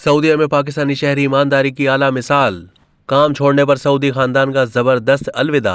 सऊदीया में पाकिस्तानी शहरी ईमानदारी की आला मिसाल। काम छोड़ने पर सऊदी खानदान का जबरदस्त अलविदा।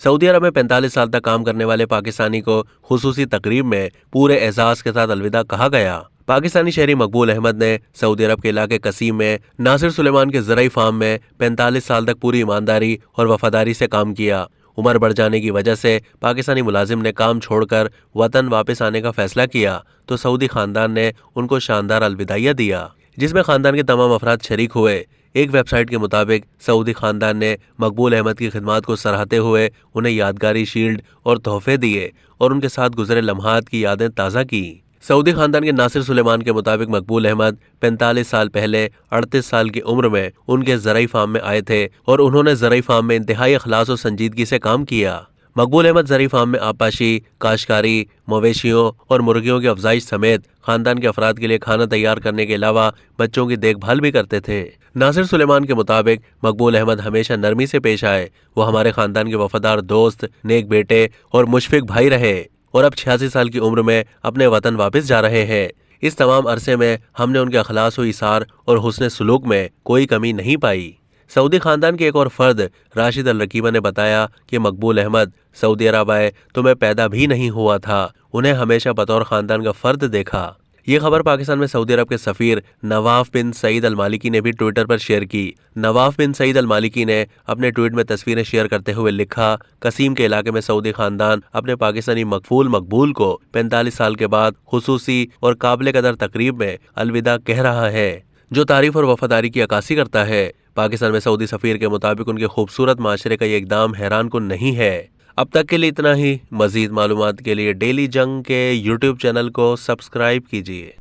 सऊदी अरब में 45 साल तक काम करने वाले पाकिस्तानी को खुसूसी तकरीब में पूरे एजाज के साथ अलविदा कहा गया। पाकिस्तानी शहरी मकबूल अहमद ने सऊदी अरब के इलाके कसीम में नासिर सुलेमान के ज़राई फार्म में 45 साल तक पूरी ईमानदारी और वफादारी से काम किया। उम्र बढ़ जाने की वजह से पाकिस्तानी मुलाजिम ने काम छोड़कर वतन वापस आने का फैसला किया तो सऊदी खानदान ने उनको शानदार अलविदाइया दिया, जिसमें खानदान के तमाम अफराद शरीक हुए। एक वेबसाइट के मुताबिक सऊदी खानदान ने मकबूल अहमद की खिदमत को सराहते हुए उन्हें यादगारी शील्ड और तोहफे दिए और उनके साथ गुजरे लम्हात की यादें ताज़ा की। सऊदी खानदान के नासिर सुलेमान के मुताबिक मकबूल अहमद 45 साल पहले 38 साल की उम्र में उनके ज़राई फार्म में आए थे और उन्होंने ज़राई फार्म में इंतहाई अखलास और संजीदगी से काम किया। मकबूल अहमद ज़राई फार्म में आपाशी, काश्तकारी, मवेशियों और मुर्गियों की अफजाइश समेत खानदान के अफराद के लिए खाना तैयार करने के अलावा बच्चों की देखभाल भी करते थे। नासिर सुलेमान के मुताबिक मकबूल अहमद हमेशा नरमी से पेश आए। वो हमारे खानदान के वफादार दोस्त, नेक बेटे और मुशफिक भाई रहे और अब 86 साल की उम्र में अपने वतन वापस जा रहे हैं। इस तमाम अरसे में हमने उनके अखलास व इसार और हुस्न सलूक में कोई कमी नहीं पाई। सऊदी खानदान के एक और फर्द राशिद अल रकीबा ने बताया कि मकबूल अहमद सऊदी अरब आए तो मैं पैदा भी नहीं हुआ था, उन्हें हमेशा बतौर खानदान का फर्द देखा। ये खबर पाकिस्तान में सऊदी अरब के सफ़ीर नवाफ बिन सईद अल मालिकी ने भी ट्विटर पर शेयर की। नवाफ बिन सईद अल मालिकी ने अपने ट्वीट में तस्वीरें शेयर करते हुए लिखा, कसीम के इलाके में सऊदी खानदान अपने पाकिस्तानी मकफूल मकबूल को 45 साल के बाद खुसूसी और काबिल कदर तकरीब में अलविदा कह रहा है, जो तारीफ और वफादारी की अक्कासी करता है। पाकिस्तान में सऊदी सफ़ीर के मुताबिक उनके खूबसूरत माशरे का ये इकदाम हैरान कुन नहीं है। अब तक के लिए इतना ही। मज़ीद मालूमात के लिए डेली जंग के यूट्यूब चैनल को सब्सक्राइब कीजिए।